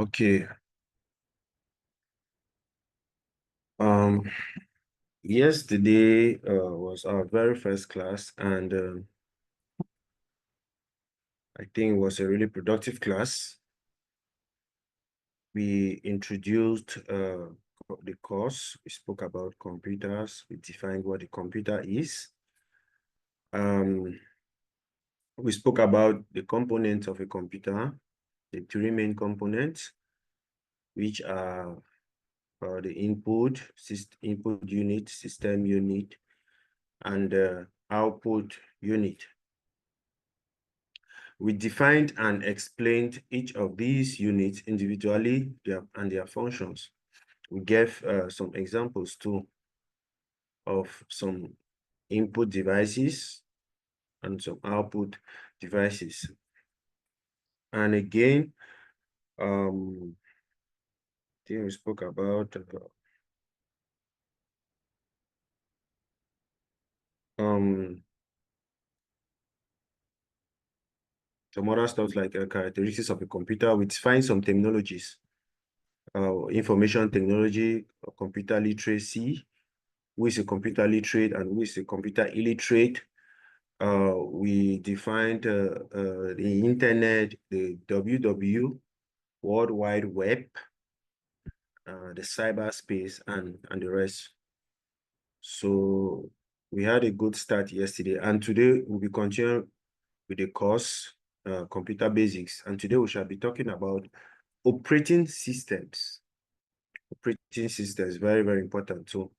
Okay. Um, Yesterday was our very first class, and I think it was a really productive class. We introduced the course. We spoke about computers. We defined what a computer is. We spoke about the components of a computer, the three main components, which are the input unit, system unit, and output unit. We defined and explained each of these units individually and their functions. We gave some examples too of some input devices and some output devices. And again, I think we spoke about some other stuff like characteristics of a computer. We define some terminologies, information technology, computer literacy, who is a computer literate and who is a computer illiterate. We defined the internet, the WW, World Wide Web, the cyberspace, and the rest. So we had a good start yesterday, and today we'll be continuing with the course, Computer Basics. And today we shall be talking about operating systems. Operating systems, very, very important too.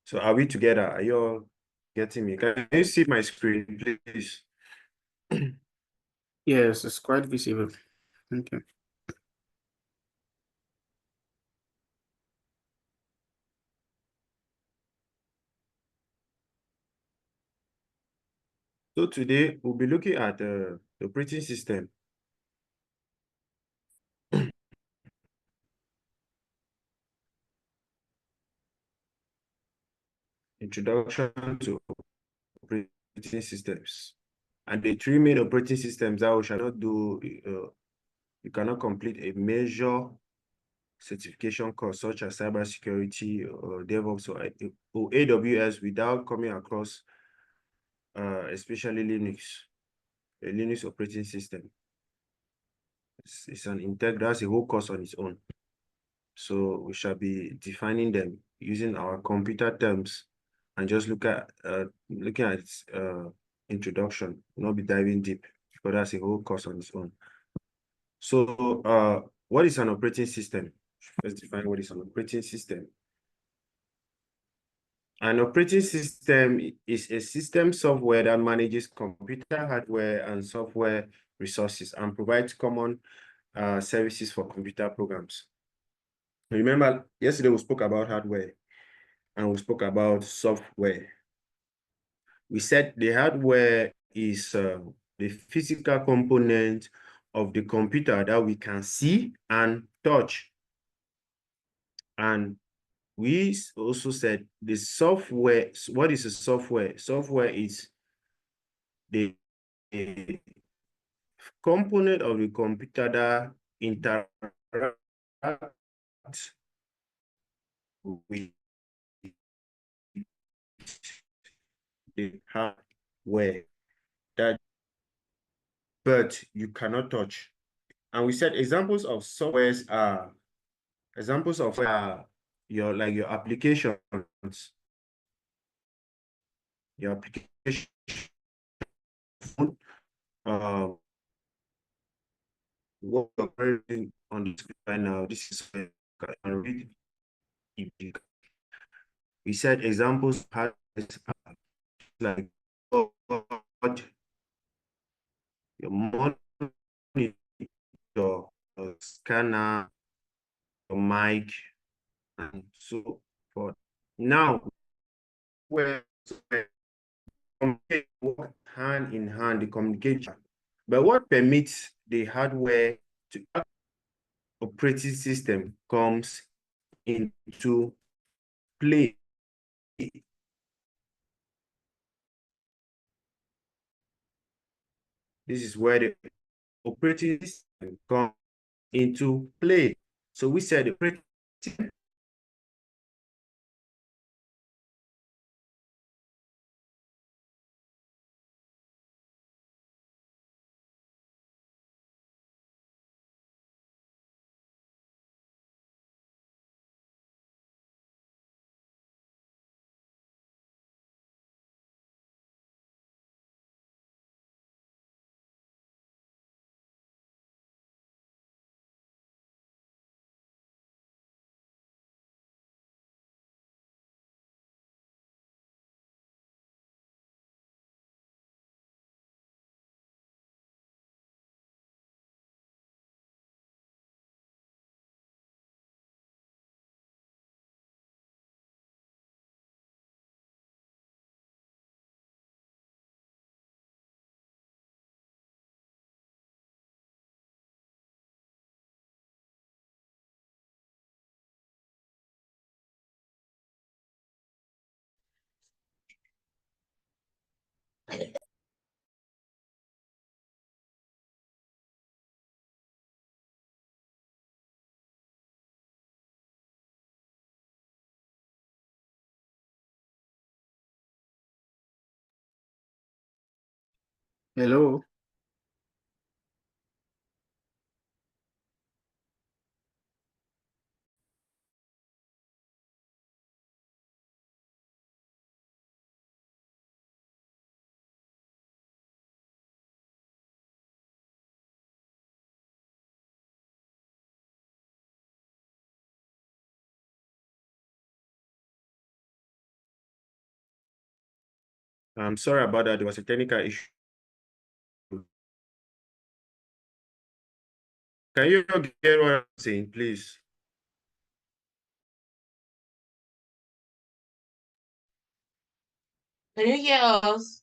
So are we together? Are you all getting me? Can you see my screen, please? Yes, it's quite visible. Thank you. So today we'll be looking at the operating system. Introduction to operating systems. And the three main operating systems that we shall not do, you cannot complete a major certification course such as cybersecurity or DevOps or AWS without coming across especially Linux, a Linux operating system. It's an integral, that's a whole course on its own. So we shall be defining them using our computer terms and just looking at its introduction, not be diving deep, because that's a whole course on its own. So what is an operating system? Let's define what is an operating system. An operating system is a system software that manages computer hardware and software resources and provides common services for computer programs. Remember, yesterday we spoke about hardware and we spoke about software. We said the hardware is the physical component of the computer that we can see and touch. And we also said the software. What is a software? Software is the component of the computer that interacts with the hardware that, but you cannot touch. And we said examples of softwares are your applications, your application phone, what we're reading on the screen right now. This is where you can read it. We said examples are like your monitor, your scanner, your mic, and so forth. Now, where work hand in hand, the communication. But what permits the hardware to operating system comes into play. This is where the operating system comes into play. So we said the operating system Hello. I'm sorry about that. There was a technical issue. Can you get what I'm saying, please? Can you hear us?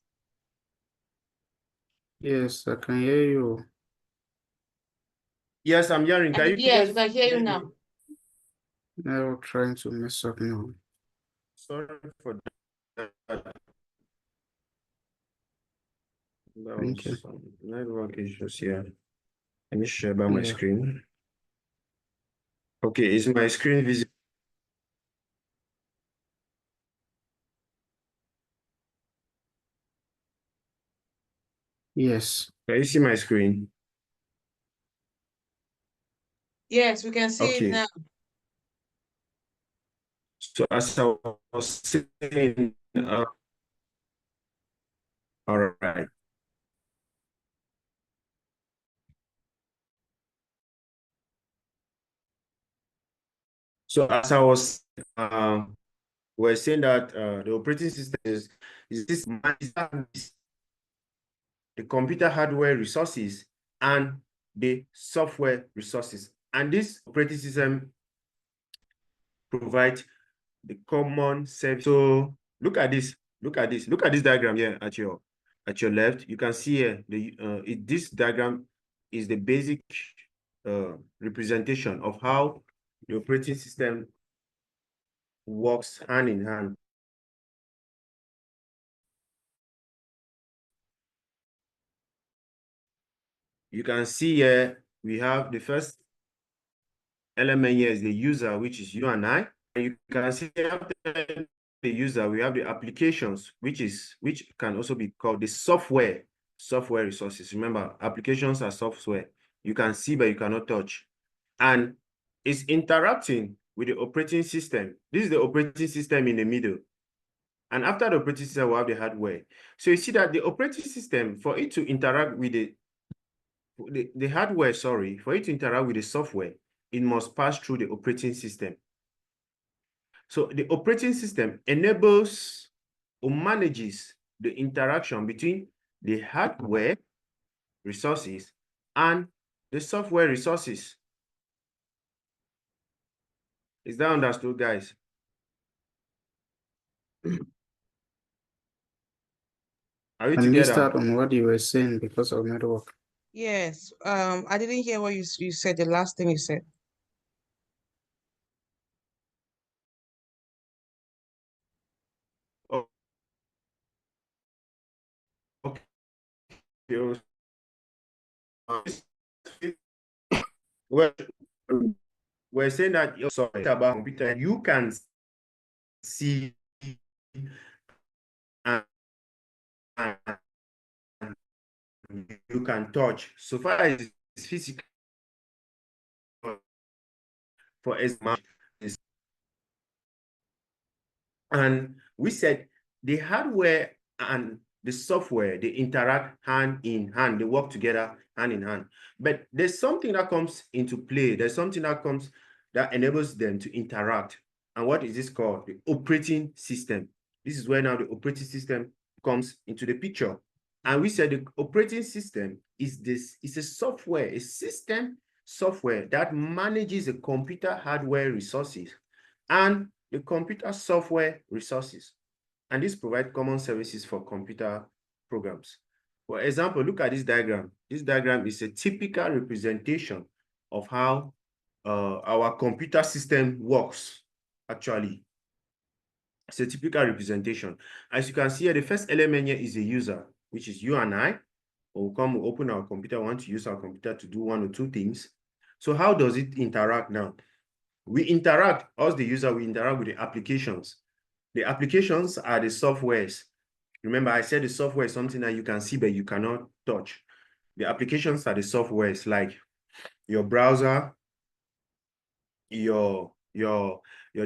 Yes, I can hear you. Yes, I'm hearing. Can you Yes, we guys can hear you hear me? now. Now trying to mess up now. Sorry for that. That Thank you. was some network issues here. Let me share by my Yeah. screen. Okay, is my screen visible? Yes. Can you see my screen? Yes, we can see it Okay. now. So as I was saying, all right. So as I was we're saying that the operating system is the computer hardware resources and the software resources. And this operating system provides the common service. So look at this. Look at this. Look at this diagram here at your left. You can see here this diagram is the basic representation of how the operating system works hand in hand. You can see here we have the first element here is the user, which is you and I. And you can see after the user, we have the applications, which can also be called the software resources. Remember, applications are software. You can see, but you cannot touch. And it's interacting with the operating system. This is the operating system in the middle. And after the operating system, we have the hardware. So you see that the operating system, for it to interact with the hardware, sorry, for it to interact with the software, it must pass through the operating system. So the operating system enables or manages the interaction between the hardware resources and the software resources. Is that understood, guys? Are we I together? missed out on what you were saying because of network. Yes. I didn't hear what you said, the last thing you said. Oh, okay. Well, we're saying that sorry about computer, you can see and you can touch. So far as it's physical, for example, and we said the hardware and the software, they interact hand in hand, they work together hand in hand. But there's something that comes into play. There's something that enables them to interact. And what is this called? The operating system. This is where now the operating system comes into the picture. And we said the operating system is a software, a system software that manages the computer hardware resources and the computer software resources. And this provides common services for computer programs. For example, look at this diagram. This diagram is a typical representation of how our computer system works, actually. It's a typical representation. As you can see here, the first element here is a user, which is you and I. We'll come, we'll open our computer, we want to use our computer to do one or two things. So how does it interact now? We interact, as the user, we interact with the applications. The applications are the softwares. Remember, I said the software is something that you can see, but you cannot touch. The applications are the softwares like your browser, your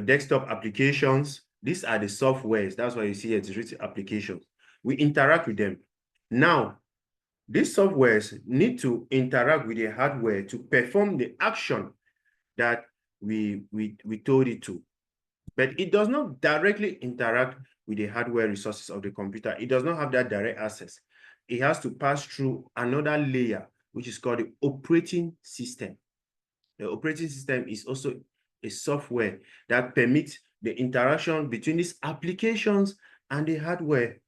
desktop applications. These are the softwares. That's why you see it's written applications. We interact with them. Now, these softwares need to interact with the hardware to perform the action that we told it to. But it does not directly interact with the hardware resources of the computer. It does not have that direct access. It has to pass through another layer, which is called the operating system. The operating system is also a software that permits the interaction between these applications and the hardware,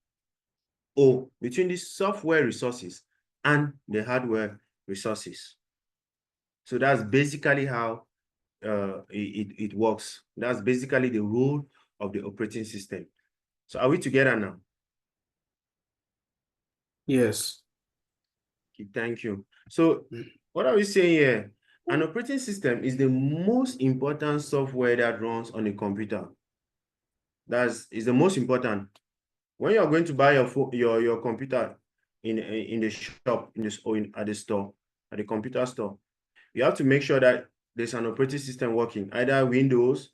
or between the software resources and the hardware resources. So that's basically how it works. That's basically the role of the operating system. So are we together now? Yes. Okay, thank you. So what are we saying here? An operating system is the most important software that runs on a computer. That is the most important. When you are going to buy your computer in the shop, at the store, at the computer store, you have to make sure that there's an operating system working, either Windows,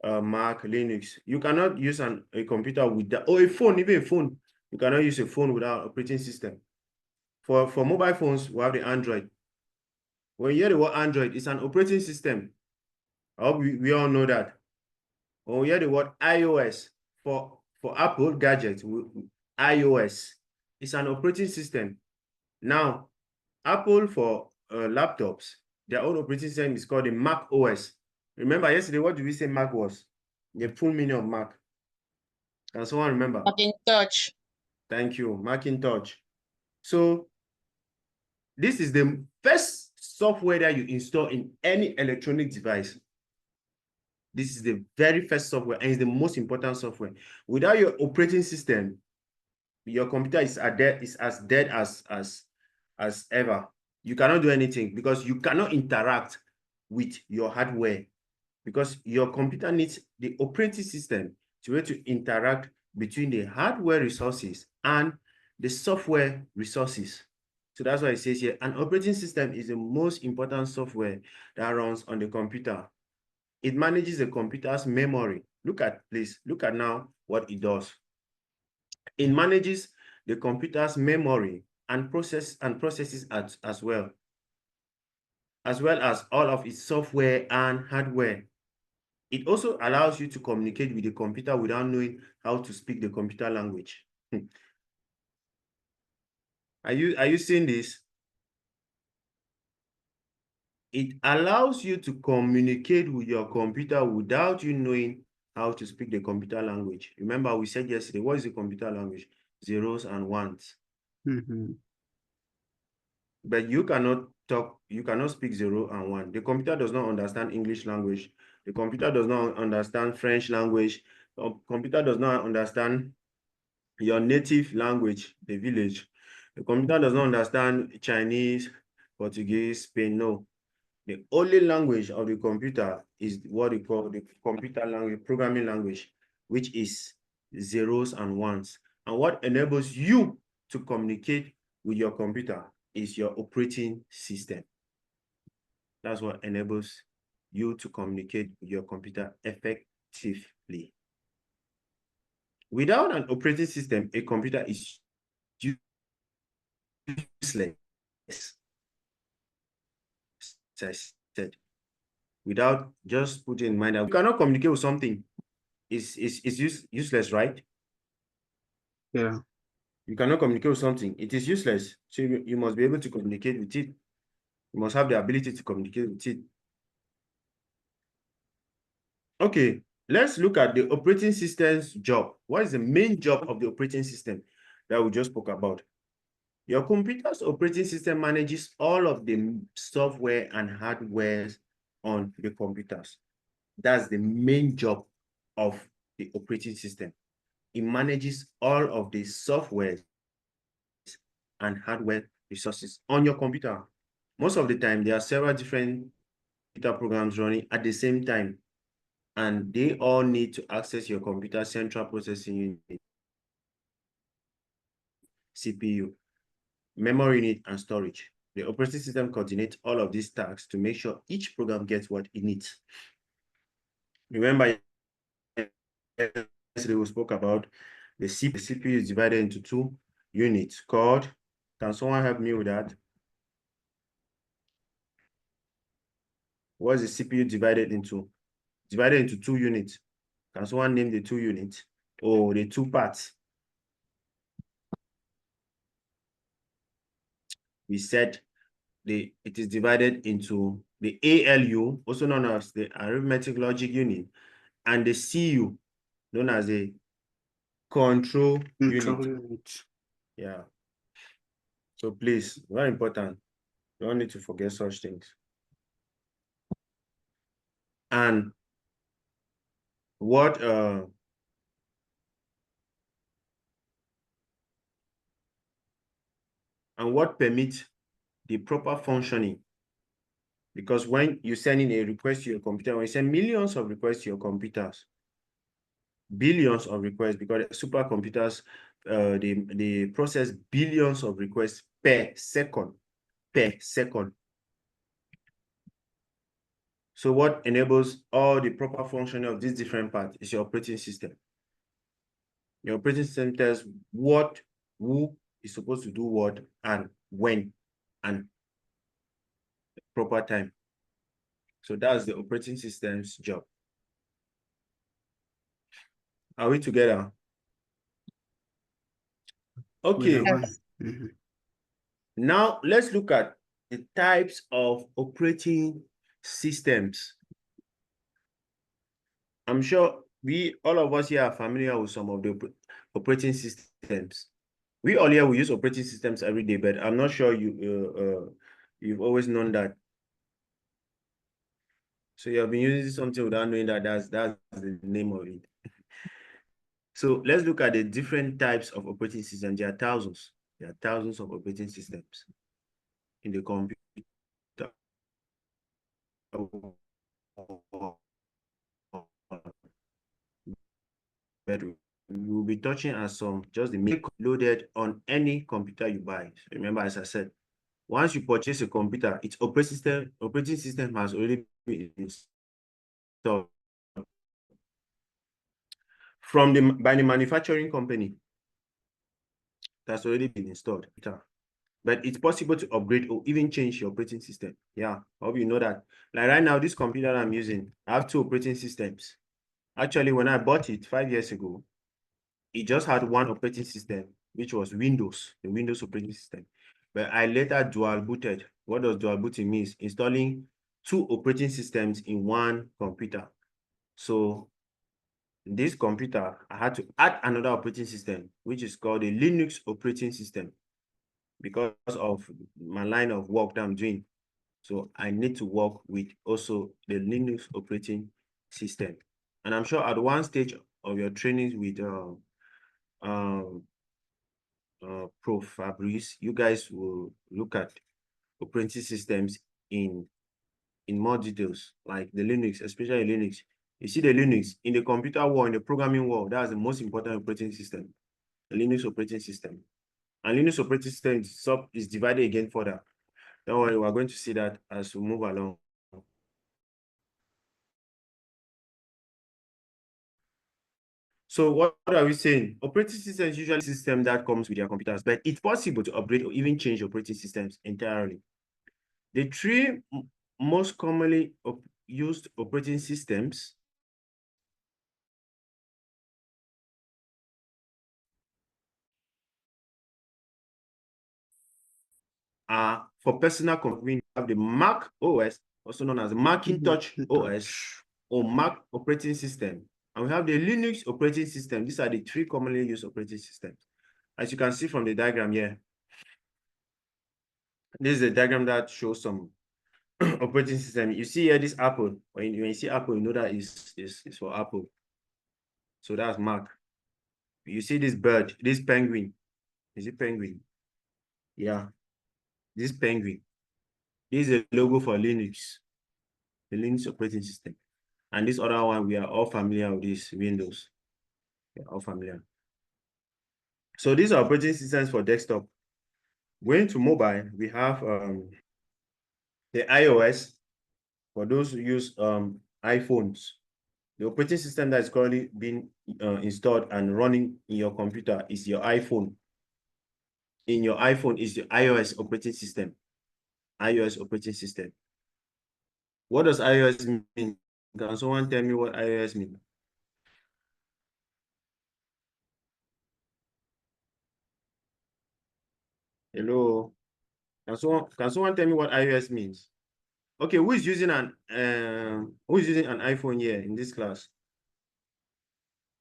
Mac, Linux. You cannot use a computer with that, or a phone, even a phone. You cannot use a phone without operating system. For mobile phones, we have the Android. When you hear the word Android, it's an operating system. I hope we all know that. When we hear the word iOS, for Apple gadgets, iOS, it's an operating system. Now, Apple for laptops, their own operating system is called the Mac OS. Remember yesterday, what did we say Mac was? The full meaning of Mac. Can someone remember? Macintosh. Thank you, Macintosh. So this is the first software that you install in any electronic device. This is the very first software, and it's the most important software. Without your operating system, your computer is as dead as ever. You cannot do anything because you cannot interact with your hardware, because your computer needs the operating system to be able to interact between the hardware resources and the software resources. So that's why it says here, an operating system is the most important software that runs on the computer. It manages the computer's memory. Look at now what it does. It manages the computer's memory and processes as well as all of its software and hardware. It also allows you to communicate with the computer without knowing how to speak the computer language. Are you seeing this? It allows you to communicate with your computer without you knowing how to speak the computer language. Remember, we said yesterday, what is the computer language? Zeros and ones. But you cannot speak 0 and 1. The computer does not understand English language. The computer does not understand French language. The computer does not understand your native language, the village. The computer does not understand Chinese, Portuguese, Spain. No. The only language of the computer is what we call the computer language, programming language, which is zeros and ones. And what enables you to communicate with your computer is your operating system. That's what enables you to communicate with your computer effectively. Without an operating system, a computer is useless. As I said, without just putting in mind that we cannot communicate with something, it's useless, right? Yeah. You cannot communicate with something, it is useless. So you must be able to communicate with it. You must have the ability to communicate with it. Okay, let's look at the operating system's job. What is the main job of the operating system that we just spoke about? Your computer's operating system manages all of the software and hardware on the computers. That's the main job of the operating system. It manages all of the software and hardware resources on your computer. Most of the time, there are several different computer programs running at the same time, and they all need to access your computer central processing unit, CPU, memory unit, and storage. The operating system coordinates all of these tasks to make sure each program gets what it needs. Remember, yesterday we spoke about the CPU is divided into two units called, can someone help me with that? What is the CPU divided into? Divided into two units. Can someone name the two units? Or the two parts? We said it is divided into the ALU, also known as the arithmetic logic unit, and the CU, known as the control unit. Yeah. So please, very important. You don't need to forget such things. And what permits the proper functioning, because when you send in a request to your computer, when you send millions of requests to your computers, billions of requests, because supercomputers, they process billions of requests per second. So what enables all the proper functioning of these different parts is your operating system. Your operating system tells who is supposed to do what, and when, and proper time. So that's the operating system's job. Are we together? Okay. Yes. Now let's look at the types of operating systems. I'm sure all of us here are familiar with some of the operating systems. We all here, we use operating systems every day, but I'm not sure you've always known that. So you have been using something without knowing that that's the name of it. So let's look at the different types of operating systems. There are thousands. There are thousands of operating systems in the computer. But we will be touching on some, just the main loaded on any computer you buy. Remember, as I said, once you purchase a computer, its operating system has already been installed by the manufacturing company. That's already been installed. But it's possible to upgrade or even change your operating system. Yeah, I hope you know that. Like right now, this computer I'm using, I have two operating systems. Actually, when I bought it 5 years ago, it just had one operating system, which was Windows, the Windows operating system. But I later dual booted. What does dual booting mean? Installing two operating systems in one computer. So this computer, I had to add another operating system, which is called a Linux operating system, because of my line of work that I'm doing. So I need to work with also the Linux operating system. And I'm sure at one stage of your training with Prof. Fabrice, you guys will look at operating systems in in more details, like the Linux, especially Linux. You see the Linux in the computer world, in the programming world, that's the most important operating system, the Linux operating system. And Linux operating system is divided again further. Don't worry, we're going to see that as we move along. So what are we saying? Operating systems usually a system that comes with your computers, but it's possible to upgrade or even change operating systems entirely. The three most commonly used operating systems are for personal computing. We have the Mac OS, also known as the Macintosh OS or Mac operating system. And we have the Linux operating system. These are the three commonly used operating systems. As you can see from the diagram here, this is a diagram that shows some operating system. You see here this Apple. When you see Apple, you know that is for Apple. So that's Mac. You see this bird, this penguin. Is it penguin? Yeah. This penguin. This is a logo for Linux, the Linux operating system. And this other one, we are all familiar with this, Windows. We are all familiar. So these are operating systems for desktop. Going to mobile, we have the iOS for those who use iPhones. The operating system that is currently being installed and running in your computer is your iPhone. In your iPhone is the iOS operating system. iOS operating system. What does iOS mean? Can someone tell me what iOS means? Hello. Can someone tell me what iOS means? Okay, who is using an iPhone here in this class?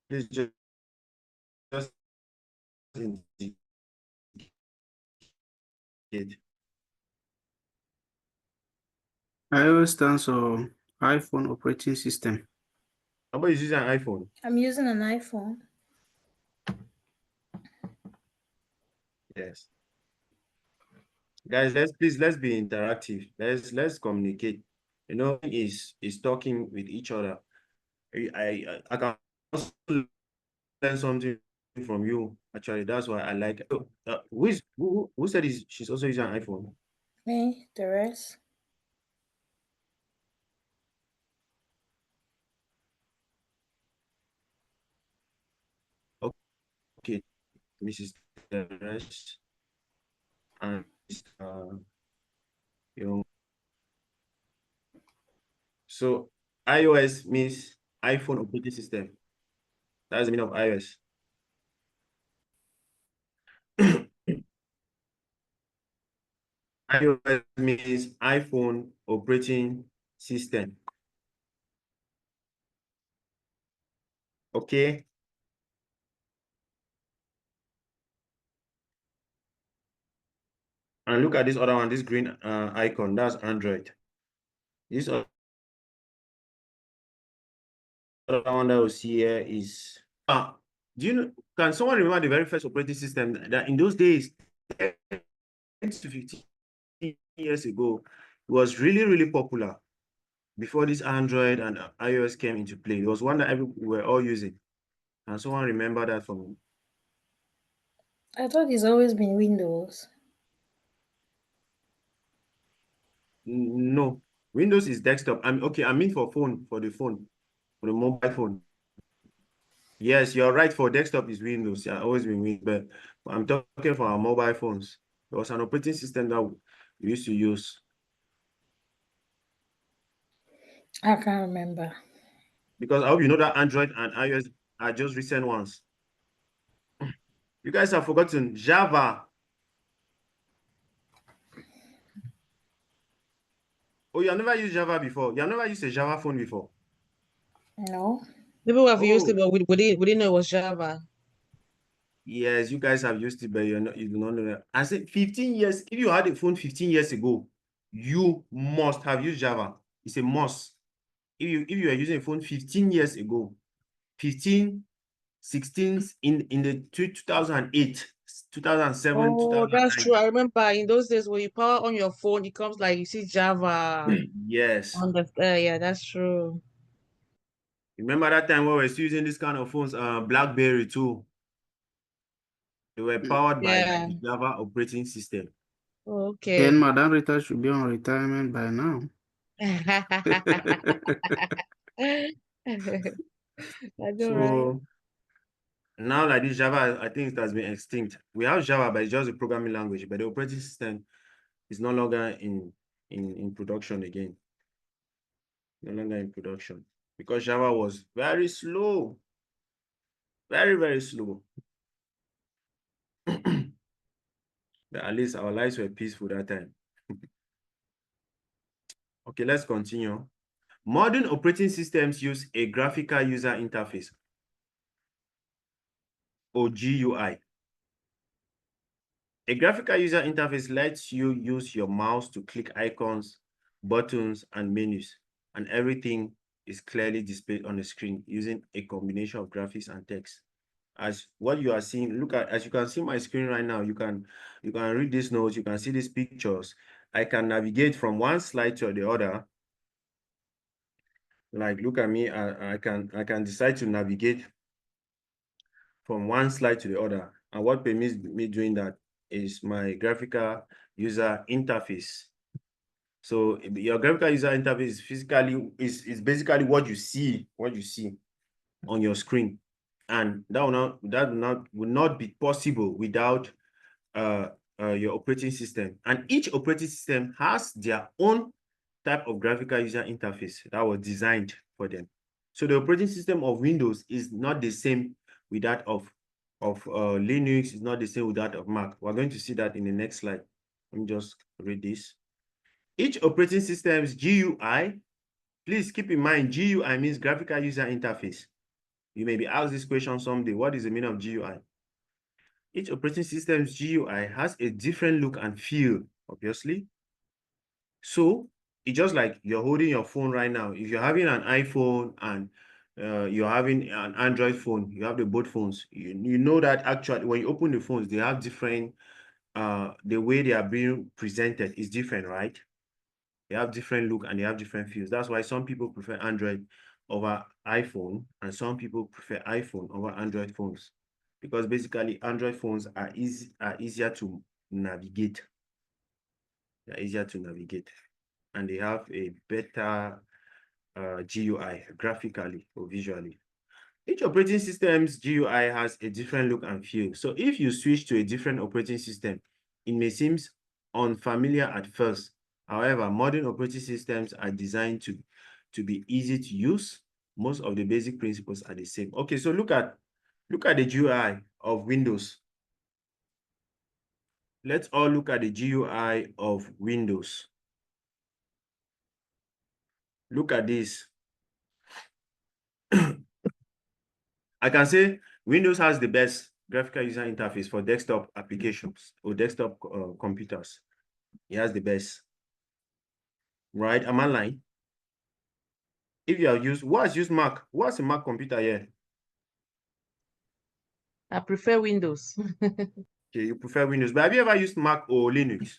Please just indicate. iOS stands for iPhone operating system. Somebody is using an iPhone. I'm using an iPhone. Yes. Guys, let's be interactive. Let's communicate. You know, is talking with each other. I can also learn something from you. Actually, that's why I like it. Who said she's also using an iPhone? Me, the rest. Okay, Mrs. Teres and so iOS means iPhone operating system. That's the meaning of iOS. iOS means iPhone operating system. Okay. And look at this other one, this green icon, that's Android. This other one that we see here is, do you know, can someone remember the very first operating system that in those days, 10 to 15 years ago, it was really, really popular before this Android and iOS came into play? It was one that we were all using. Can someone remember that for me? I thought it's always been Windows. No, Windows is desktop. I mean for the phone, for the mobile phone. Yes, you're right. For desktop is Windows. Yeah, always been Windows, but I'm talking for our mobile phones. There was an operating system that we used to use. I can't remember. Because I hope you know that Android and iOS are just recent ones. You guys have forgotten Java. Oh, you have never used Java before. You have never used a Java phone before. No. People have used it, Oh. but we didn't know it was Java. Yes, you guys have used it, but you do not know that. I said 15 years. If you had a phone 15 years ago, you must have used Java. It's a must. If you are using a phone 15 years ago, 15, 16 in the 2008, 2007, Oh, that's 2009. true. I remember in those days when you power on your phone, it comes like you see Java Yes. on the yeah, that's true. Remember that time when we were still using this kind of phones, BlackBerry too. They were powered by Yeah. the Java operating system. Okay. Then Madam Rita should be on retirement by now. I know, right? So now, like this Java, I think it has been extinct. We have Java, but it's just a programming language. But the operating system is no longer in production again. No longer in production because Java was very slow, very, very slow. But at least our lives were peaceful that time. Okay, let's continue. Modern operating systems use a graphical user interface, or GUI. A graphical user interface lets you use your mouse to click icons, buttons, and menus, and everything is clearly displayed on the screen using a combination of graphics and text. As what you are seeing, look at, as you can see my screen right now, you can read these notes, you can see these pictures. I can navigate from one slide to the other. Like, look at me, I can decide to navigate from one slide to the other. And what permits me doing that is my graphical user interface. So your graphical user interface is basically what you see on your screen. And that will not be possible without your operating system. And each operating system has their own type of graphical user interface that was designed for them. So the operating system of Windows is not the same with that of Linux, is not the same with that of Mac. We're going to see that in the next slide. Let me just read this. Each operating system's GUI, please keep in mind, GUI means graphical user interface. You may be asked this question someday, what is the meaning of GUI? Each operating system's GUI has a different look and feel, obviously. So it's just like you're holding your phone right now. If you're having an iPhone and you're having an Android phone, you have the both phones. You know that actually when you open the phones, they have different, the way they are being presented is different, right? They have different look and they have different feels. That's why some people prefer Android over iPhone and some people prefer iPhone over Android phones, because basically Android phones are easier to navigate. They're easier to navigate and they have a better GUI graphically or visually. Each operating system's GUI has a different look and feel. So if you switch to a different operating system, it may seem unfamiliar at first. However, modern operating systems are designed to be easy to use. Most of the basic principles are the same. Okay, so look at the GUI of Windows. Let's all look at the GUI of Windows. Look at this. I can say Windows has the best graphical user interface for desktop applications or desktop computers. It has the best. Right? Am I lying? If you have used, who has used Mac? Who has a Mac computer here? I prefer Windows. Okay, you prefer Windows. But have you ever used Mac or Linux?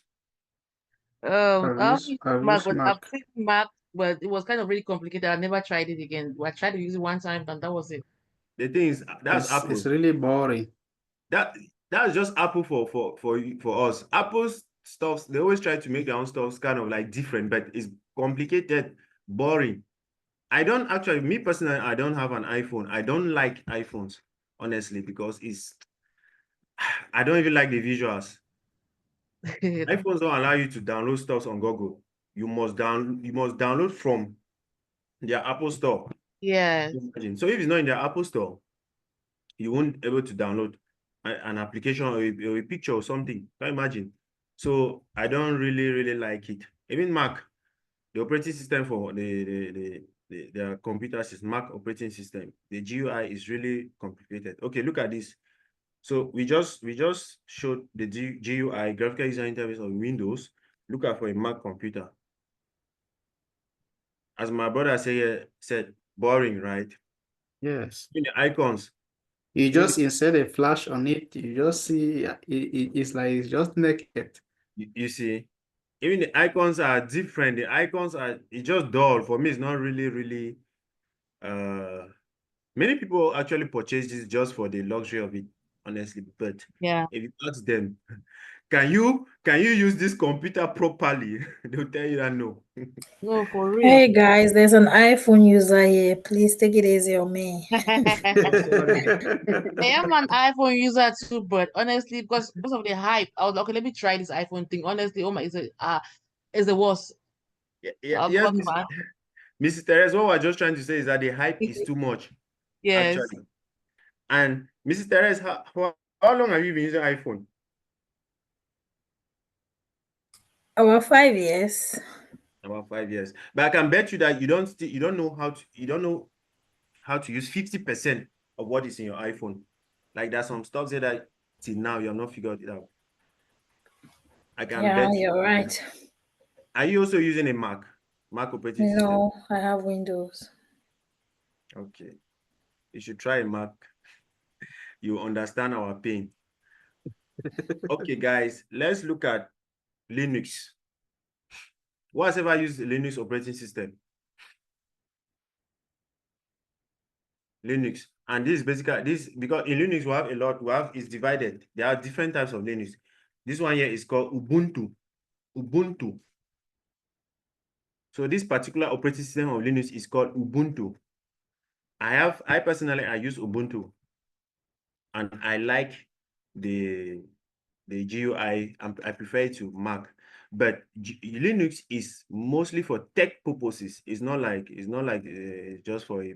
I've used I've Mac, used but I've Mac. tried Mac, but it was kind of really complicated. I never tried it again. I tried to use it one time, and that was it. The thing is, that's Apple. It's really boring. That's just Apple for us. Apple's stuff, they always try to make their own stuff kind of like different, but it's complicated, boring. I don't actually, me personally, I don't have an iPhone. I don't like iPhones, honestly, because I don't even like the visuals. iPhones don't allow you to download stuff on Google. You must download from their Apple Store. Yes. So if it's not in their Apple Store, you won't be able to download an application or a picture or something. Can you imagine? So I don't really like it. Even Mac, the operating system for their computers is Mac operating system. The GUI is really complicated. Okay, look at this. So we just showed the GUI, graphical user interface of Windows. Look at for a Mac computer. As my brother said, boring, right? Yes. In the icons, You just insert a flash on it. You just see it's like it's just naked. You see, even the icons are different. The icons are, it's just dull. For me, it's not really. Many people actually purchase this just for the luxury of it, honestly. But Yeah. if you ask them, can you use this computer properly? They'll tell you that no. No, for real. Hey guys, there's an iPhone user here. Please take it easy on me. Sorry. I am an iPhone user too, but honestly, because of the hype, I was like, okay, let me try this iPhone thing. Honestly, oh my, it's the worst. Yeah, I've yes, got mad. Mrs. Teresa, what we're just trying to say is that the hype is too much, Yes. actually. And Mrs. Teresa, how long have you been using iPhone? About 5 years. About 5 years. But I can bet you that you don't know how to use 50% of what is in your iPhone. Like there's some stuff there that till now you have not figured it out. I can Yeah, bet you. you're right. Are you also using a Mac operating system? No, I have Windows. Okay. You should try a Mac. You understand our pain. Okay, guys, let's look at Linux. Who has ever used Linux operating system? Linux. And this is basically because in Linux we have a lot, it's divided. There are different types of Linux. This one here is called Ubuntu. Ubuntu. So this particular operating system of Linux is called Ubuntu. I personally use Ubuntu, and I like the GUI. I prefer it to Mac, but Linux is mostly for tech purposes. It's not like just for a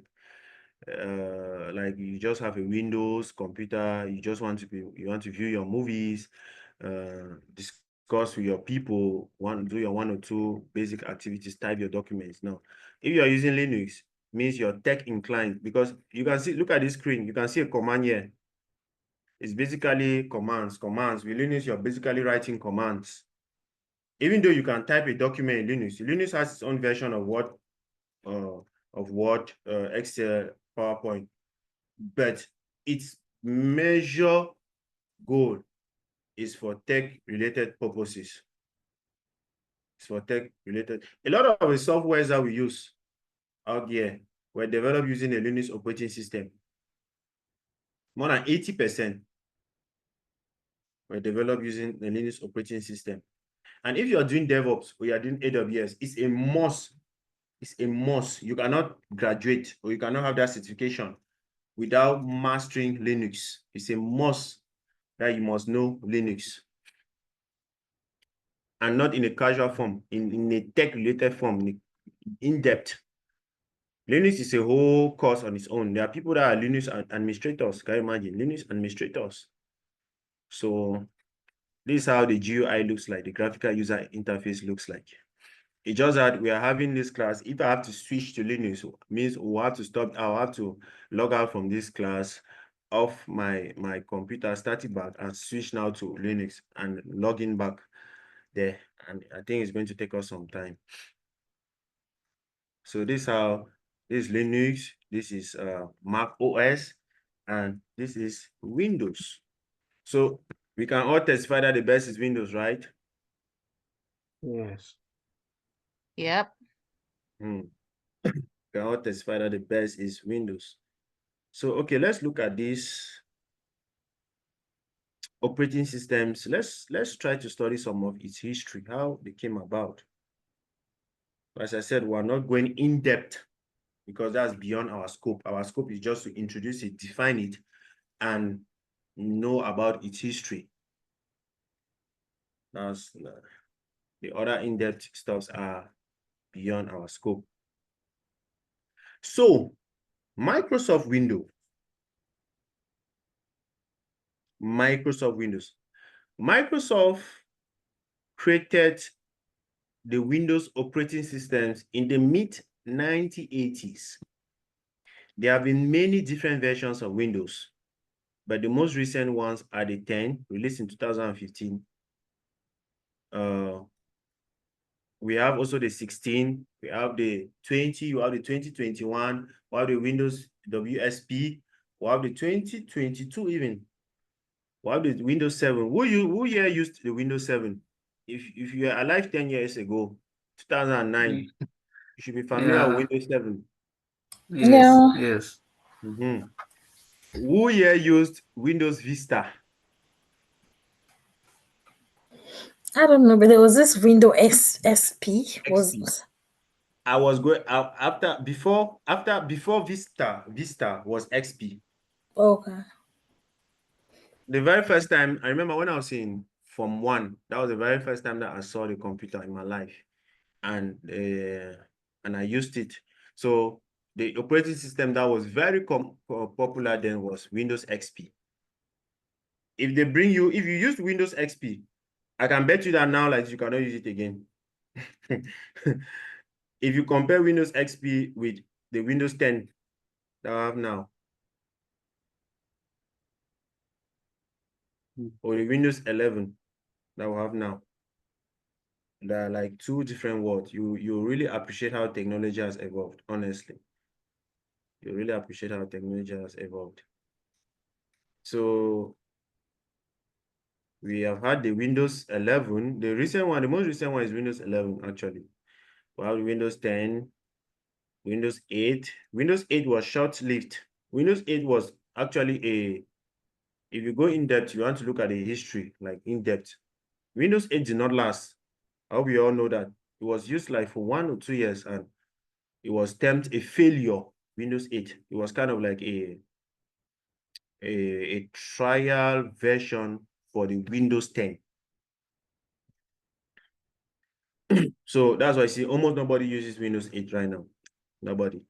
like you just have a Windows computer. You just want to view your movies, discuss with your people, do your 1 or 2 basic activities, type your documents. Now, if you are using Linux, means you're tech inclined, because you can see, look at this screen, you can see a command here. It's basically commands. With Linux, you're basically writing commands. Even though you can type a document in Linux has its own version of Word, Excel, PowerPoint, but its major goal is for tech-related purposes. It's for tech-related. A lot of the softwares that we use out there were developed using a Linux operating system. More than 80% were developed using the Linux operating system. And if you're doing DevOps or you're doing AWS, it's a must. It's a must. You cannot graduate or you cannot have that certification without mastering Linux. It's a must that you must know Linux. And not in a casual form, in a tech-related form, in depth. Linux is a whole course on its own. There are people that are Linux administrators. Can you imagine? Linux administrators. So this is how the GUI looks like, the graphical user interface looks like. It's just that we are having this class. If I have to switch to Linux, it means we'll have to stop. I'll have to log out from this class, off my computer, start it back, and switch now to Linux and log in back there. And I think it's going to take us some time. So this is Linux, this is Mac OS, and this is Windows. So we can all testify that the best is Windows, right? Yes. Yep. We can all testify that the best is Windows. So okay, let's look at these operating systems. Let's try to study some of its history, how they came about. As I said, we're not going in depth because that's beyond our scope. Our scope is just to introduce it, define it, and know about its history. That's the other in-depth stuffs are beyond our scope. So Microsoft Windows. Microsoft created the Windows operating systems in the mid-1980s. There have been many different versions of Windows, but the most recent ones are the 10, released in 2015. We have also the 16, we have the 20, you have the 2021, we have the Windows WSP, We have the 2022 even. We have the Windows 7. Who here used the Windows 7? If you are alive 10 years ago, 2009, you should be familiar with Windows 7. Yes, Yeah. yes. Who here used Windows Vista? I don't know, but there was this Windows SP was XP. I was going before Vista was XP. okay. The very first time I remember when I was in Form 1, that was the very first time that I saw the computer in my life, and I used it. So the operating system that was very popular then was Windows XP. If you use Windows XP, I can bet you that now, like, you cannot use it again. If you compare Windows XP with the Windows 10 that I have now, or the Windows 11 that we have now, they're like two different worlds. You really appreciate how technology has evolved, honestly. You really appreciate how technology has evolved. So we have had the Windows 11. The most recent one is Windows 11, actually. We have Windows 10, Windows 8. Windows 8 was short-lived. Windows 8 was actually if you go in depth, you want to look at the history, like in depth. Windows 8 did not last. I hope you all know that. It was used like for 1 or 2 years, and it was termed a failure. Windows 8. It was kind of like a trial version for the Windows 10. So that's why I see almost nobody uses Windows 8 right now. Nobody.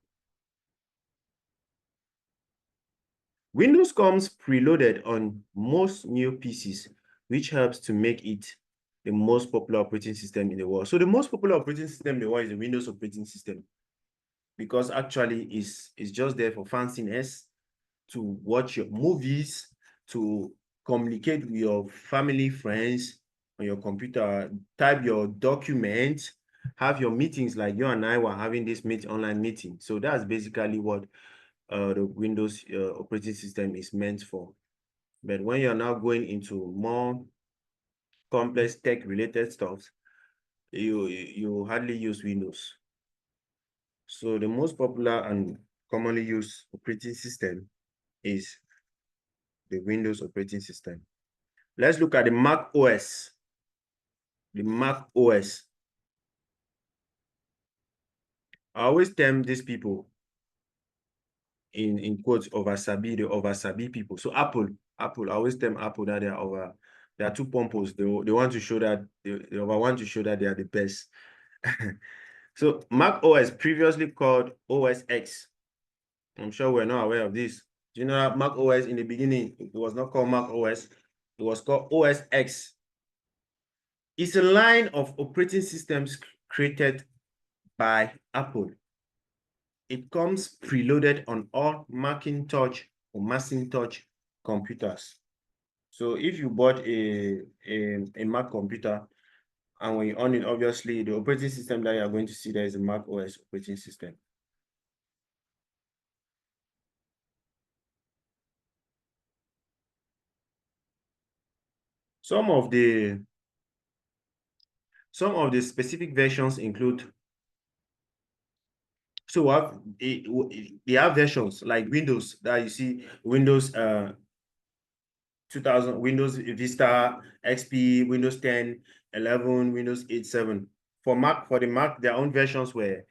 Windows comes preloaded on most new PCs, which helps to make it the most popular operating system in the world. So the most popular operating system in the world is the Windows operating system, because actually it's just there for fanciness, to watch your movies, to communicate with your family, friends on your computer, type your documents, have your meetings like you and I were having this online meeting. So that's basically what the Windows operating system is meant for. But when you're now going into more complex tech-related stuff, you hardly use Windows. So the most popular and commonly used operating system is the Windows operating system. Let's look at the Mac OS. The Mac OS. I always term these people in quotes the over-sabi people. So Apple, I always term Apple that they are too pompous. They want to show that they want to show that they are the best. So Mac OS, previously called OS X. I'm sure we're not aware of this. Do you know that Mac OS in the beginning, it was not called Mac OS, it was called OS X. It's a line of operating systems created by Apple. It comes preloaded on all Macintosh or Macintosh computers. So if you bought a Mac computer, and when you on it, obviously the operating system that you're going to see there is a Mac OS operating system. Some of the specific versions include, so they have versions like Windows that you see, Windows 2000, Windows Vista, XP, Windows 10, 11, Windows 8, 7. For the Mac, their own versions were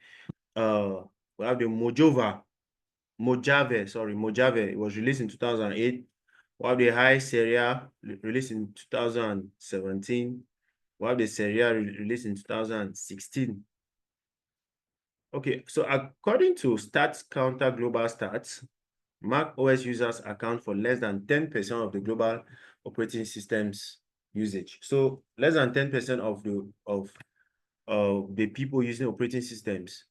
we have the Mojave. It was released in 2008. We have the High Sierra released in 2017. We have the Sierra released in 2016. Okay, so according to Stats Counter Global Stats, Mac OS users account for less than 10% of the global operating systems usage. So less than 10% of the people using operating systems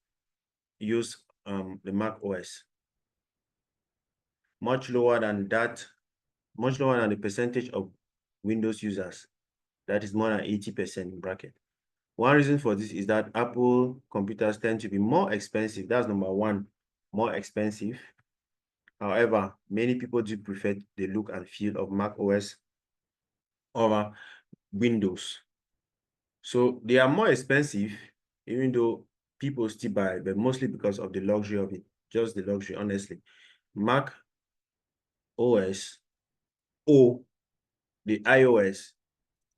use the Mac OS. Much lower than the percentage of Windows users. That is more than 80% in bracket. One reason for this is that Apple computers tend to be more expensive. That's number one, more expensive. However, many people do prefer the look and feel of Mac OS over Windows. So they are more expensive, even though people still buy, but mostly because of the luxury of it, just the luxury, honestly. Mac OS or the iOS,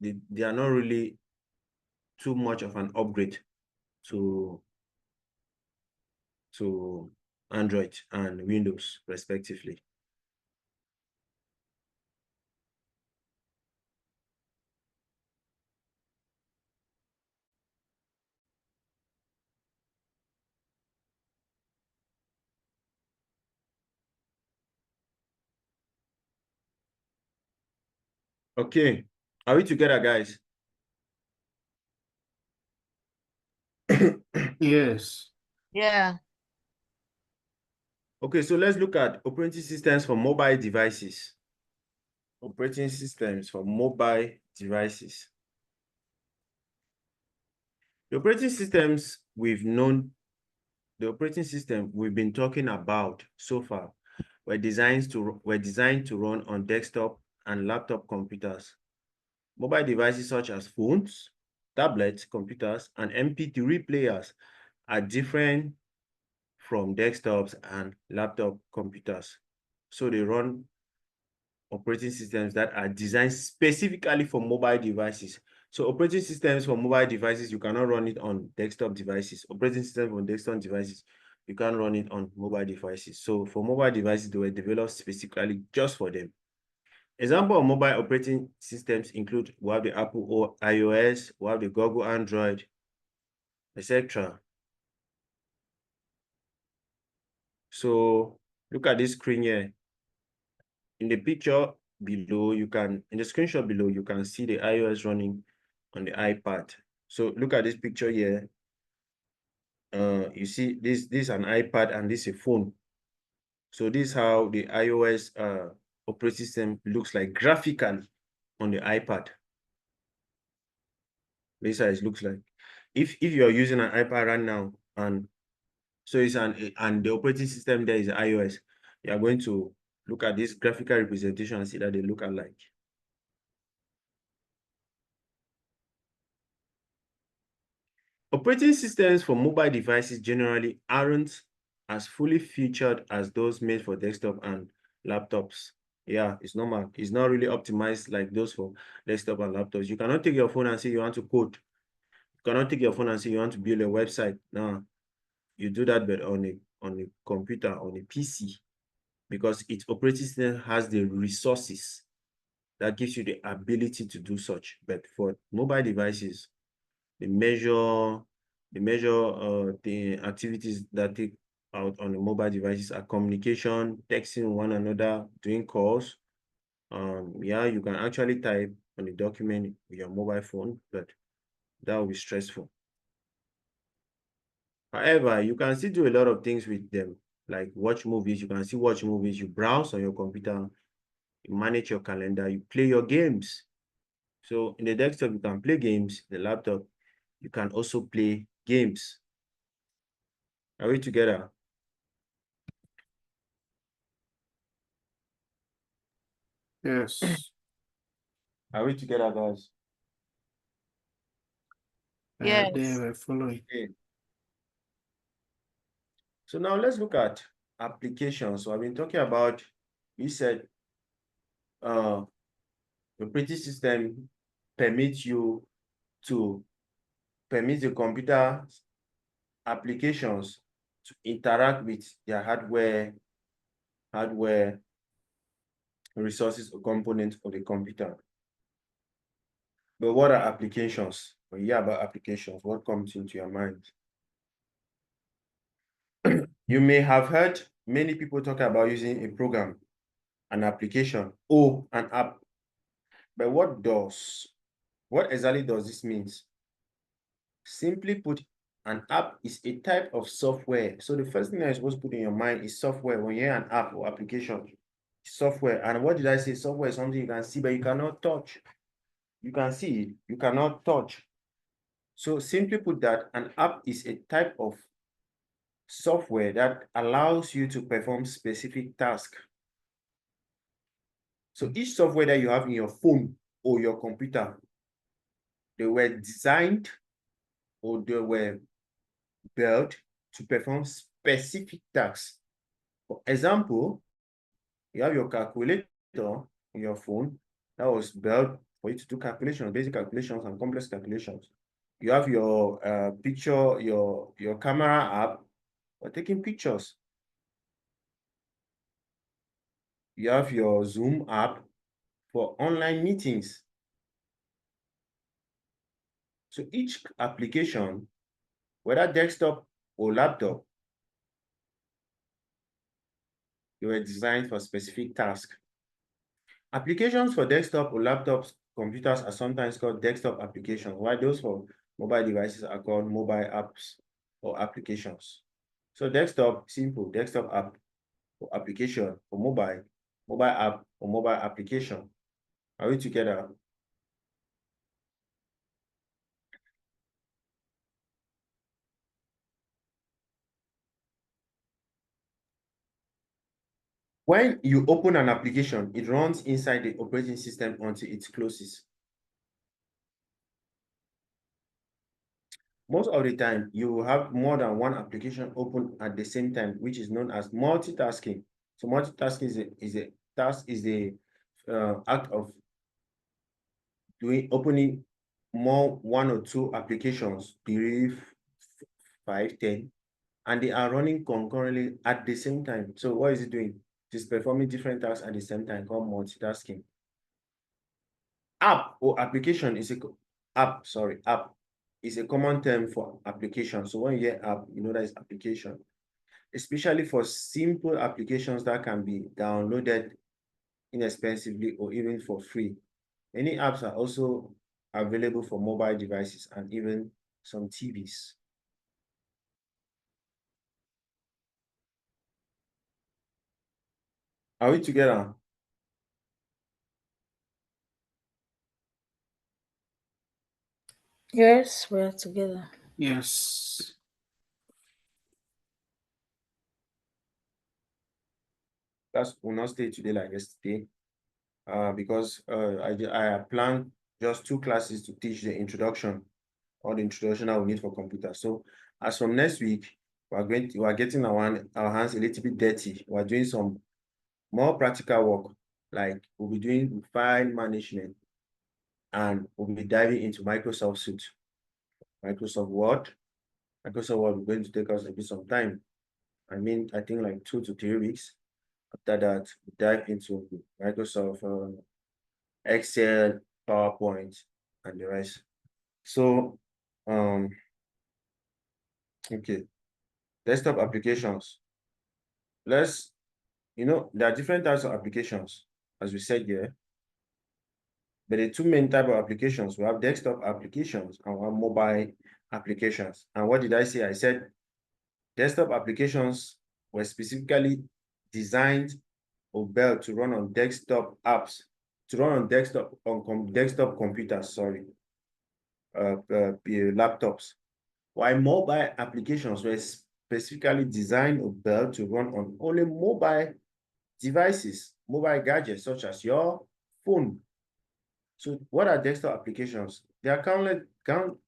they are not really too much of an upgrade to Android and Windows, respectively. Okay, are we together, guys? Yes. Yeah. Okay, so let's look at operating systems for mobile devices. Operating systems for mobile devices. The operating systems the operating system we've been talking about so far were designed to run on desktop and laptop computers. Mobile devices such as phones, tablets, computers, and MP3 players are different from desktops and laptop computers. So they run operating systems that are designed specifically for mobile devices. So operating systems for mobile devices, you cannot run it on desktop devices. Operating systems on desktop devices, you can't run it on mobile devices. So for mobile devices, they were developed specifically just for them. Example of mobile operating systems include, we have the Apple or iOS, we have the Google Android, etc. So look at this screen here. In the picture below, in the screenshot below, you can see the iOS running on the iPad. So look at this picture here. You see this is an iPad and this is a phone. So this is how the iOS operating system looks like graphically on the iPad. This is how it looks like. If you're using an iPad right now, and so it's and the operating system there is iOS, you are going to look at this graphical representation and see that they look alike. Operating systems for mobile devices generally aren't as fully featured as those made for desktop and laptops. Yeah, it's normal. It's not really optimized like those for desktop and laptops. You cannot take your phone and say you want to code. You cannot take your phone and say you want to build a website. No, you do that, but on a computer, on a PC, because its operating system has the resources that gives you the ability to do such. But for mobile devices, they measure the activities that take out on the mobile devices are communication, texting one another, doing calls. Yeah, you can actually type on a document with your mobile phone, but that will be stressful. However, you can still do a lot of things with them, like watch movies. You can still watch movies. You browse on your computer, you manage your calendar, you play your games. So in the desktop, you can play games. The laptop, you can also play games. Are we together? Yes. Are we together, guys? Yes. They were following. Okay. So now let's look at applications. So I've been talking about, we said, the operating system permit the computer applications to interact with their hardware resources or components of the computer. But what are applications? When you hear about applications, what comes into your mind? You may have heard many people talk about using a program, an application, or an app. But what exactly does this mean? Simply put, an app is a type of software. So the first thing that you're supposed to put in your mind is software. When you hear an app or application, software. And what did I say? Software is something you can see, but you cannot touch. You can see it, you cannot touch. So simply put that an app is a type of software that allows you to perform specific tasks. So each software that you have in your phone or your computer, they were designed or they were built to perform specific tasks. For example, you have your calculator in your phone that was built for you to do calculations, basic calculations and complex calculations. You have your picture, your camera app for taking pictures. You have your Zoom app for online meetings. So each application, whether desktop or laptop, they were designed for specific tasks. Applications for desktop or laptop computers are sometimes called desktop applications, while those for mobile devices are called mobile apps or applications. So desktop, simple, desktop app or application for mobile, mobile app or mobile application. Are we together? When you open an application, it runs inside the operating system until it closes. Most of the time, you will have more than one application open at the same time, which is known as multitasking. So multitasking is the act of opening one or two applications, 3, 5, 10, and they are running concurrently at the same time. So what is it doing? It is performing different tasks at the same time, called multitasking. App or application is app is a common term for application. So when you hear app, you know that is application, especially for simple applications that can be downloaded inexpensively or even for free. Many apps are also available for mobile devices and even some TVs. Are we together? Yes, we're together. Yes. Class will not stay today like yesterday because I planned just 2 classes to teach the introduction or the introduction I will need for computer. So as from next week, we are getting our hands a little bit dirty. We're doing some more practical work, like we'll be doing file management, and we'll be diving into Microsoft Suite, Microsoft Word. Microsoft Word is going to take us a bit some time. I think like 2 to 3 weeks. After that, we dive into Microsoft Excel, PowerPoint, and the rest. So, okay, desktop applications. There are different types of applications, as we said here. But the 2 main type of applications, we have desktop applications and we have mobile applications. And what did I say? I said desktop applications were specifically designed or built to run on desktop apps, to run on desktop computers, laptops. While mobile applications were specifically designed or built to run on only mobile devices, mobile gadgets such as your phone. So what are desktop applications? There are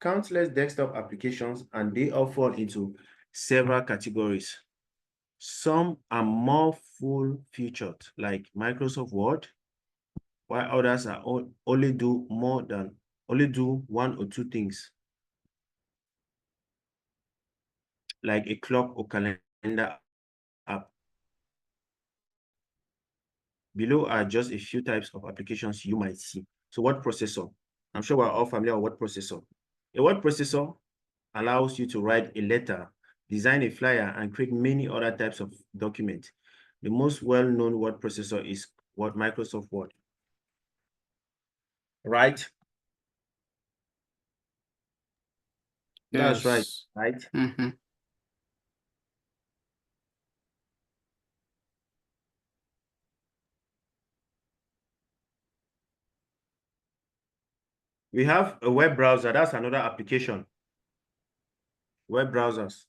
countless desktop applications, and they all fall into several categories. Some are more full-featured, like Microsoft Word, while others are only do 1 or 2 things, like a clock or calendar app. Below are just a few types of applications you might see. So word processor. I'm sure we're all familiar with word processor. A word processor allows you to write a letter, design a flyer, and create many other types of documents. The most well-known word processor is Microsoft Word. Right? That's right, Yes. right? Mm-hmm. We have a web browser. That's another application. Web browsers.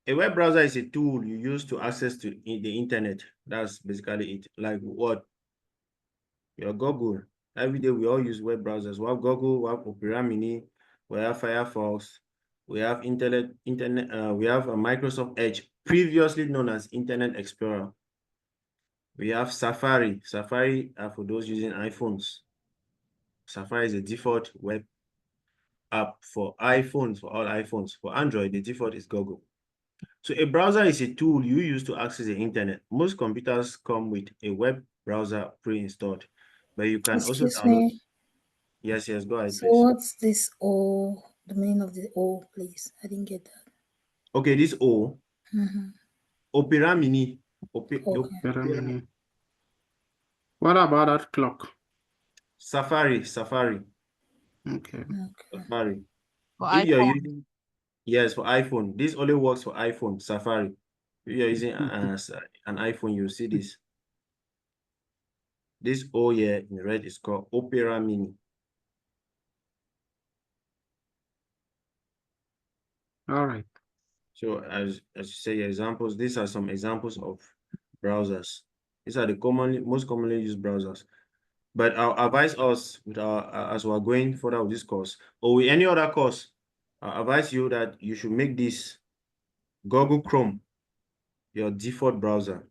A web browser is a tool you use to access to the internet. That's basically it. Like what? Your Google. Every day we all use web browsers. We have Google, we have Opera Mini, we have Firefox, we have we have a Microsoft Edge, previously known as Internet Explorer. We have Safari. Safari are for those using iPhones. Safari is a default web app for iPhones, for all iPhones. For Android, the default is Google. So a browser is a tool you use to access the internet. Most computers come with a web browser pre-installed, but you can also Excuse download. me. Yes, go ahead, So please. what's this O? The meaning of the O, please. I didn't get that. Okay, this O, Opera Mini. Okay. Opera Mini. What about that clock? Safari. Okay. Safari. For If you're iPhone. using, yes, for iPhone. This only works for iPhone, Safari. If you're using an iPhone, you'll see this. This O here in red is called Opera Mini. All right. So as you say, examples, these are some examples of browsers. These are the most commonly used browsers. But I'll advise us with as we're going further with this course or with any other course, I advise you that you should make this Google Chrome your default browser.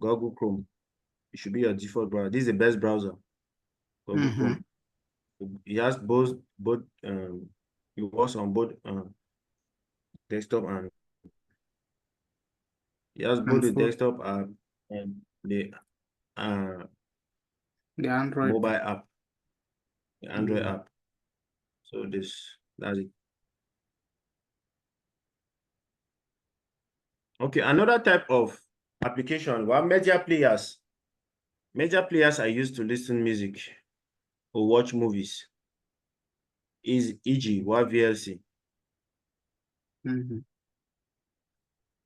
Google Chrome. It should be your default browser. This is the best browser. Google Chrome. It has both it works on both desktop and it has both the desktop and the Android mobile app, the Android app. So that's it. Okay, another type of application, well, media players. Media players are used to listen music or watch movies. Is e.g. what VLC.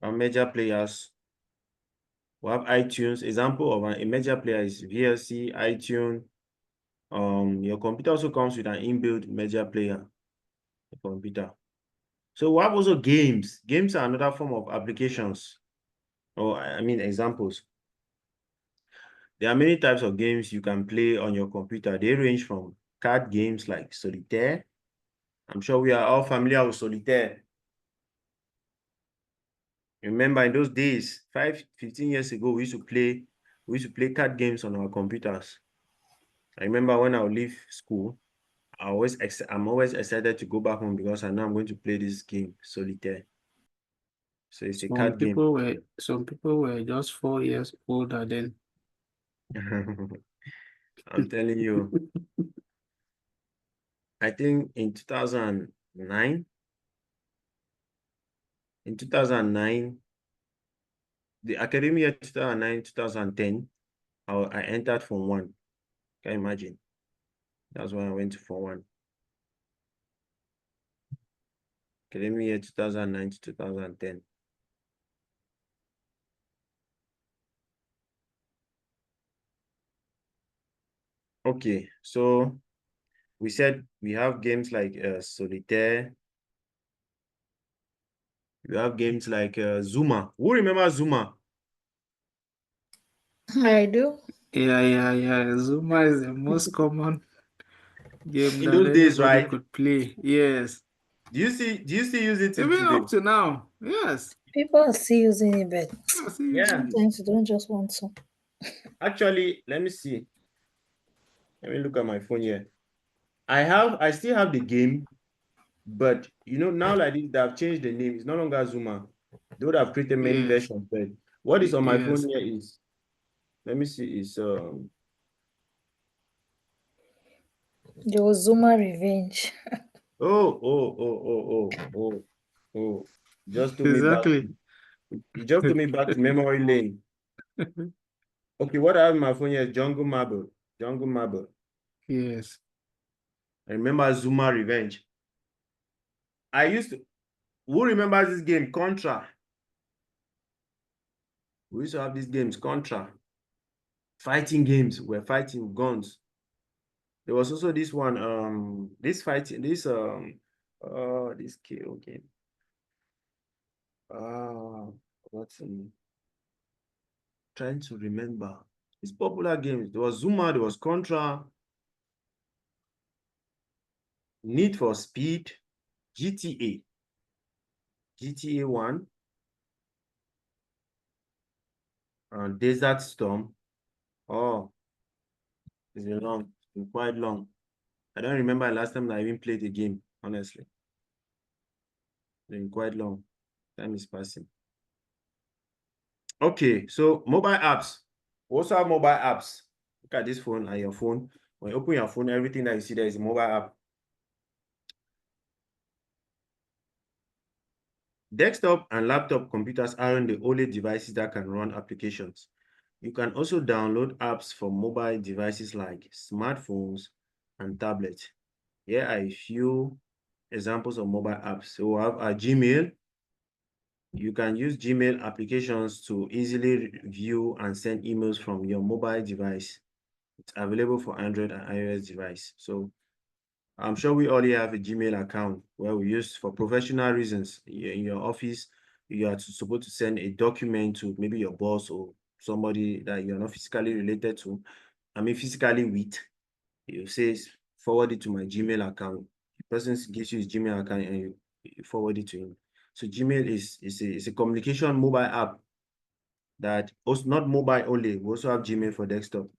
Our media players. We have iTunes. Example of a media player is VLC, iTunes. Your computer also comes with an inbuilt media player. The computer. So we have also games. Games are another form of applications. Or I mean examples. There are many types of games you can play on your computer. They range from card games like Solitaire. I'm sure we are all familiar with Solitaire. Remember in those days, 15 years ago, we used to play card games on our computers. I remember when I would leave school, I'm always excited to go back home because I know I'm going to play this game, Solitaire. So it's a card game. Some people were just 4 years older then. I'm telling you. I think in 2009, the academic year 2009, 2010, I entered Form 1. Can you imagine? That's when I went to Form 1. Academic year 2009 to 2010. Okay, so we said we have games like Solitaire. We have games like Zuma. Who remember Zuma? I do. Yeah. Zuma is the most common game In that those days, anybody right? could play. Yes. Do you still use it Even today? up to now. Yes. People are still using it, but Yeah. sometimes you don't just want to. Actually, let me see. Let me look at my phone here. I still have the game, but you know, now like this, they have changed the name. It's no longer Zuma. They would have created many versions, but what is on my phone here is, let me see, it's There was Zuma Revenge. Just took me back. It just took me back to memory lane. Okay, what I have on my phone here is Jungle Marble. Jungle Marble. Yes. I remember Zuma Revenge. Who remembers this game? Contra. We used to have these games, Contra. Fighting games. We're fighting with guns. There was also this one, this KO game. What's trying to remember. It's popular games. There was Zuma, there was Contra, Need for Speed, GTA, GTA 1, and Desert Storm. Oh, it's been quite long. I don't remember the last time I even played a game, honestly. It's been quite long. Time is passing. Okay, so mobile apps. We also have mobile apps. Look at this phone and your phone. When you open your phone, everything that you see there is a mobile app. Desktop and laptop computers aren't the only devices that can run applications. You can also download apps for mobile devices like smartphones and tablets. Here are a few examples of mobile apps. So we have Gmail. You can use Gmail applications to easily view and send emails from your mobile device. It's available for Android and iOS device. So I'm sure we already have a Gmail account where we use for professional reasons. In your office, you are supposed to send a document to maybe your boss or somebody that you're not physically related to. I mean, physically with. You say, forward it to my Gmail account. The person gives you his Gmail account and you forward it to him. So Gmail is a communication mobile app that also not mobile only. We also have Gmail for desktop.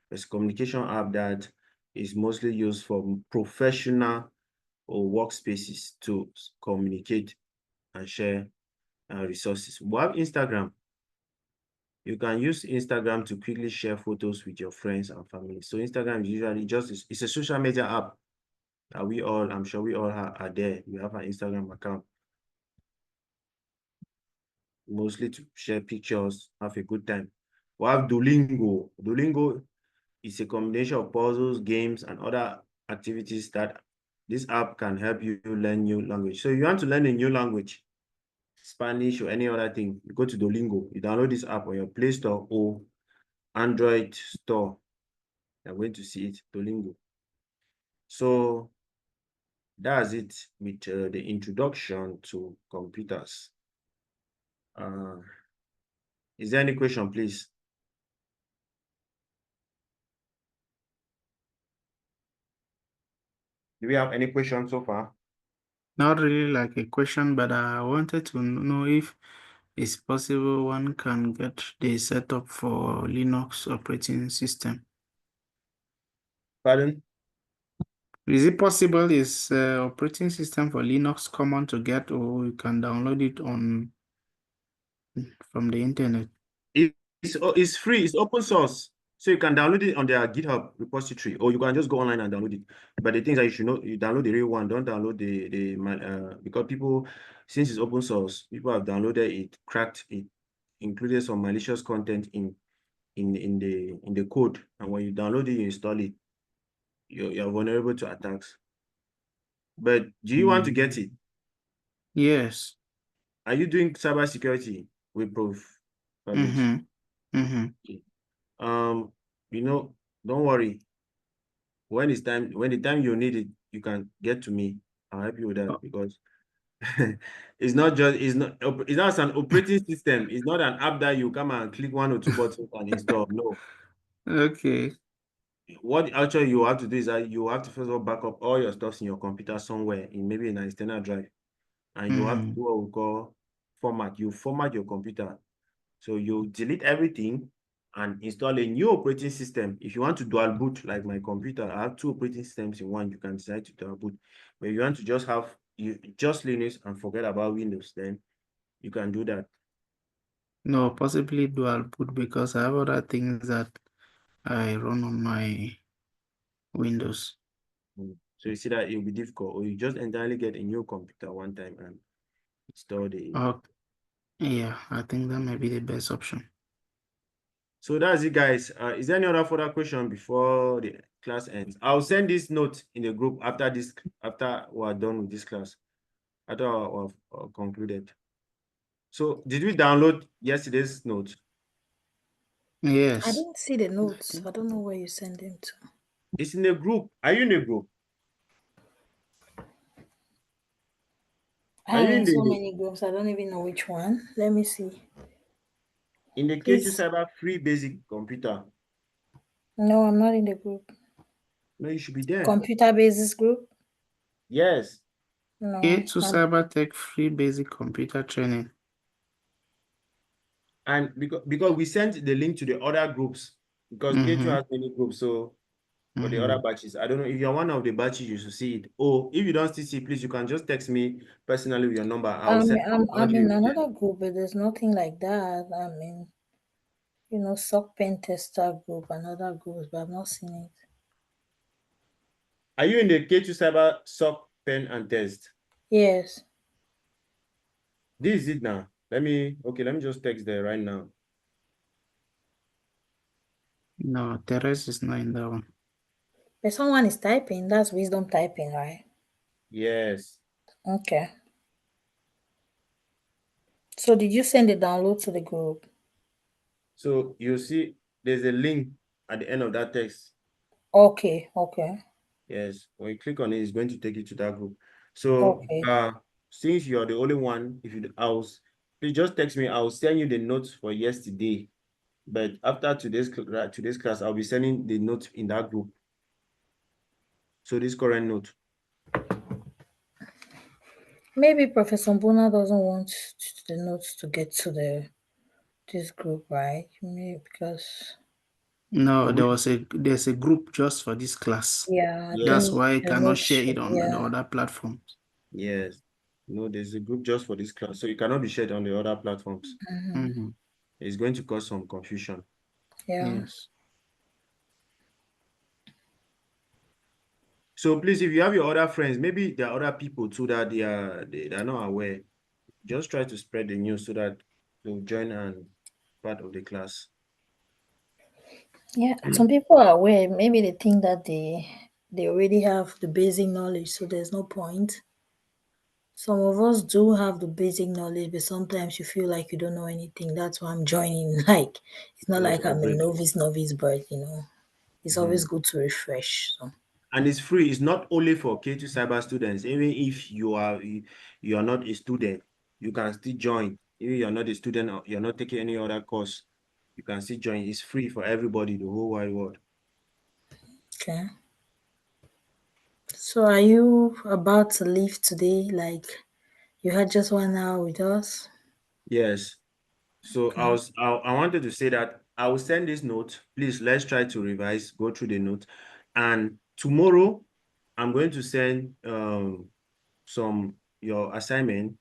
It's a communication app that is mostly used for professional or workspaces to communicate and share resources. We have Instagram. You can use Instagram to quickly share photos with your friends and family. So Instagram is usually it's a social media app that I'm sure we all are there. We have an Instagram account. Mostly to share pictures, have a good time. We have Duolingo. Duolingo is a combination of puzzles, games, and other activities that this app can help you learn new language. So you want to learn a new language, Spanish or any other thing, you go to Duolingo. You download this app on your Play Store or Android store. You're going to see it, Duolingo. So that's it with the introduction to computers. Is there any question, please? Do we have any questions so far? Not really like a question, but I wanted to know if it's possible one can get the setup for Linux operating system. Pardon? Is it possible is operating system for Linux common to get, or you can download it from the internet? It's free, it's open source. So you can download it on their GitHub repository, or you can just go online and download it. But the things that you should know, you download the real one, don't download because people, since it's open source, people have downloaded it, cracked it, included some malicious content in the code. And when you download it, you install it, you're vulnerable to attacks. But do you want to get it? Yes. Are you doing cybersecurity with Prof? Don't worry. When the time you need it, you can get to me. I'll help you with that because it's not an operating system. It's not an app that you come and click one or two buttons and install. No. Okay. What actually you have to do is that you have to first of all back up all your stuff in your computer somewhere in maybe an external drive. And you have to do what we call format. You format your computer. So you delete everything and install a new operating system. If you want to dual boot, like my computer, I have two operating systems in one. You can decide to dual boot. But if you want to just have just Linux and forget about Windows, then you can do that. No, possibly dual boot because I have other things that I run on my Windows. So you see that it will be difficult, or you just entirely get a new computer one time and install the. Yeah, I think that may be the best option. So that's it, guys. Is there any other further question before the class ends? I'll send this note in the group after we're done with this class, after we've concluded. So did we download yesterday's note? Yes. I didn't see the notes. I don't know where you send them to. It's in a group. Are you in a group? Are you I'm in in so the many groups. I don't even know which one. Let me see. K2 Please. Cyber free basic computer? No, I'm not in the group. No, you should be there. Computer basis group? Yes. No. K2 I'm- Cyber Tech free basic computer training. And because we sent the link to the other groups, because K2 has many groups, so for the other batches, I don't know if you're one of the batches, you should see it. Or if you don't still see, please, you can just text me personally with your number. I'll send. I'm in another group, but there's nothing like that. I'm in, SOC pen tester group and other groups, but I've not seen it. Are you in the K2 Cyber SOC pen and test? Yes. This is it now. Let me just text there right now. No, Teres is not in that one. But someone is typing. That's wisdom typing, right? Yes. Okay. So did you send the download to the group? So you see there's a link at the end of that text. Okay. Okay. Yes. When you click on it, it's going to take you to that group. So Okay. since you're the only one, please just text me. I'll send you the notes for yesterday. But after today's class, I'll be sending the notes in that group. So this current note. Maybe Professor Mbuna doesn't want the notes to get to this group, right? Maybe because No, there's a group just for this class. I That's think why I the cannot notes share it should- on the other platforms. Yes. No, there's a group just for this class. So it cannot be shared on the other platforms. It's going to cause some confusion. Yeah. Yes. So please, if you have your other friends, maybe there are other people too that they are not aware. Just try to spread the news so that they'll join and part of the class. Yeah. Some people are aware. Maybe they think that they already have the basic knowledge, so there's no point. Some of us do have the basic knowledge, but sometimes you feel like you don't know anything. That's why I'm joining. Like, it's not Just like I'm a upgrade. novice, but it's always good to refresh. So. And it's free. It's not only for K2 Cyber students. Even if you are not a student, you can still join. Even you're not a student or you're not taking any other course, you can still join. It's free for everybody, the whole wide world. Okay. So are you about to leave today? Like, you had just 1 hour with us? Yes. So Okay. I wanted to say that I will send this note. Please, let's try to revise, go through the note. And tomorrow, I'm going to send your assignment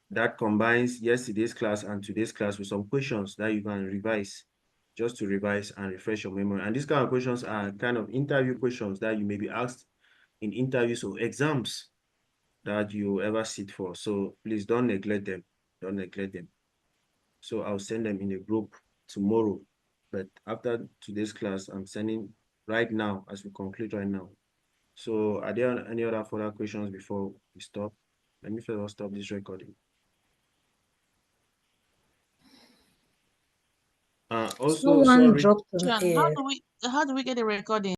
that combines yesterday's class and today's class with some questions that you can revise, just to revise and refresh your memory. And these kind of questions are kind of interview questions that you may be asked in interviews or exams that you ever sit for. So please don't neglect them. Don't neglect them. So I'll send them in a group tomorrow. But after today's class, I'm sending right now as we conclude right now. So are there any other further questions before we stop? Let me first stop this recording. Also, Someone sorry. dropped an Sean, air. how do we get a recording?